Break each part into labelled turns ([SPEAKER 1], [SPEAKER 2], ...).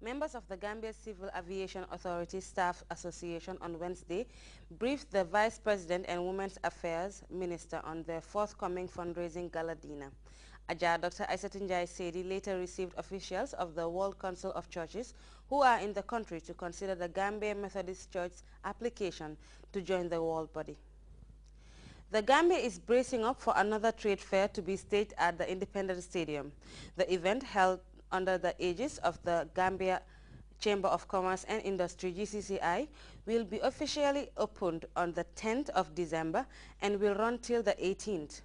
[SPEAKER 1] Members of the Gambia Civil Aviation Authority Staff Association on Wednesday briefed the Vice President and Women's Affairs Minister on their forthcoming fundraising gala dinner. Ajah Dr. Aisatunjai Sedi later received officials of the World Council of Churches who are in the country to consider the Gambia Methodist Church's application to join the world body. The Gambia is bracing up for another trade fair to be staged at the Independence Stadium. The event, held under the aegis of the Gambia Chamber of Commerce and Industry (GCCI), will be officially opened on the 10th of December and will run till the 18th.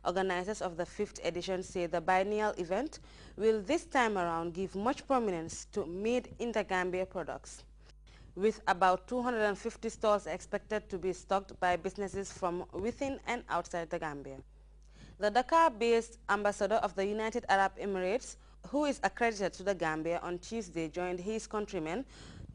[SPEAKER 1] Organizers of the 5th edition say the biennial event will this time around give much prominence to made-in-the-Gambia products, with about 250 stalls expected to be stocked by businesses from within and outside the Gambia. The Dakar-based ambassador of the United Arab Emirates, who is accredited to the Gambia, on Tuesday joined his countrymen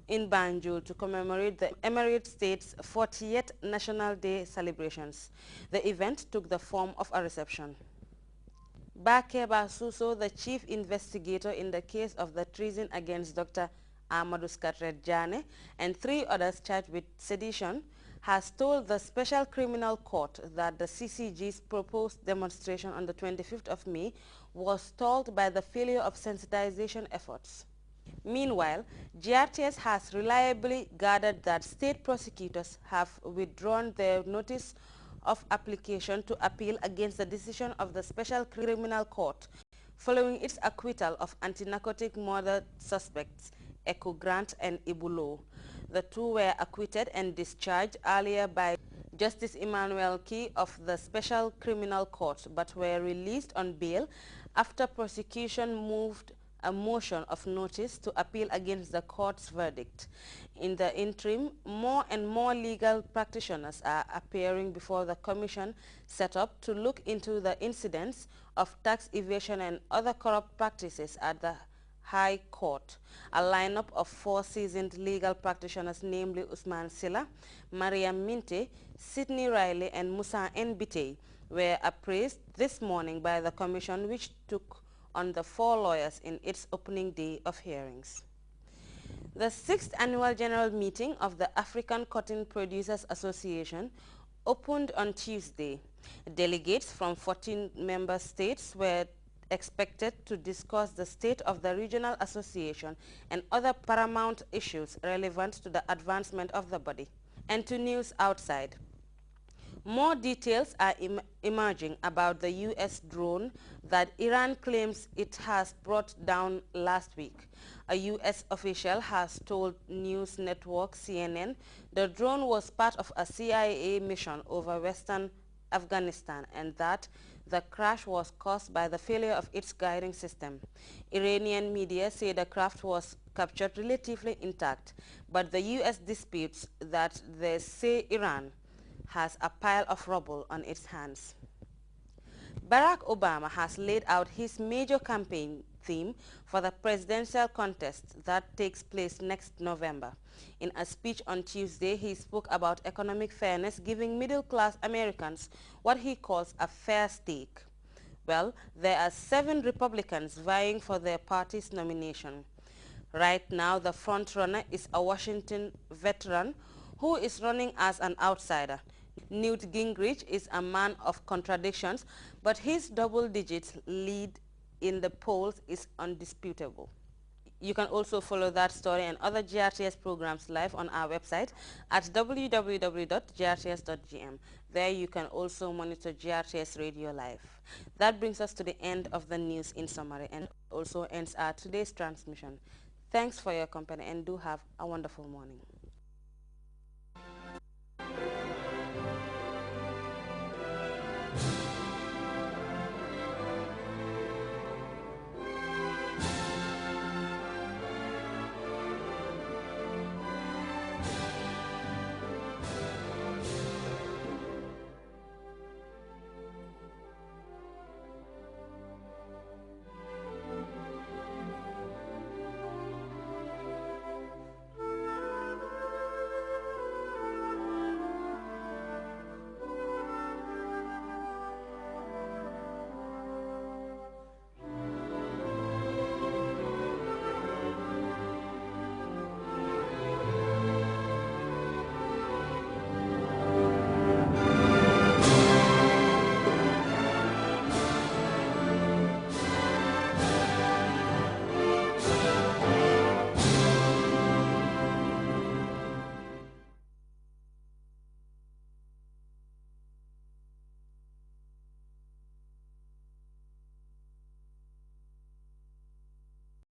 [SPEAKER 1] in Banjul to commemorate the Emirate State's 40th National Day celebrations. The event took the form of a reception. Bakeba Suso, the chief investigator in the case of the treason against Dr. Amadou Skatred Jane and 3 others charged with sedition, has told the Special Criminal Court that the CCG's proposed demonstration on the 25th of May was stalled by the failure of sensitization efforts. Meanwhile, Grts has reliably gathered that state prosecutors have withdrawn their notice of application to appeal against the decision of the Special Criminal Court following its acquittal of anti-narcotic murder suspects Echo Grant and Ibulo. The 2 were acquitted and discharged earlier by Justice Emmanuel Key of the Special Criminal Court, but were released on bail after prosecution moved a motion of notice to appeal against the court's verdict. In the interim, more and more legal practitioners are appearing before the commission set up to look into the incidents of tax evasion and other corrupt practices at the High Court. A lineup of 4 seasoned legal practitioners, namely Usman Silla, Mariam Minte, Sidney Riley, and Musa Nbite, were appraised this morning by the commission, which took on the 4 lawyers in its opening day of hearings. The 6th annual general meeting of the African Cotton Producers Association opened on Tuesday. Delegates from 14 member states were expected to discuss the state of the regional association and other paramount issues relevant to the advancement of the body. And to news outside. More details are emerging about the U.S. drone that Iran claims it has brought down last week. A U.S. official has told news network CNN the drone was part of a CIA mission over western Afghanistan and that the crash was caused by the failure of its guiding system. Iranian media say the craft was captured relatively intact, but the U.S. disputes that they say Iran has a pile of rubble on its hands. Barack Obama has laid out his major campaign theme for the presidential contest that takes place next November. In a speech on Tuesday, he spoke about economic fairness, giving middle-class Americans what he calls a fair stake. Well, there are 7 Republicans vying for their party's nomination. Right now, the frontrunner is a Washington veteran who is running as an outsider. Newt Gingrich is a man of contradictions, but his double-digit lead in the polls is undisputable. You can also follow that story and other GRTS programs live on our website at www.grts.gm. There you can also monitor GRTS Radio Live. That brings us to the end of the news in summary and also ends our today's transmission. Thanks for your company and do have a wonderful morning.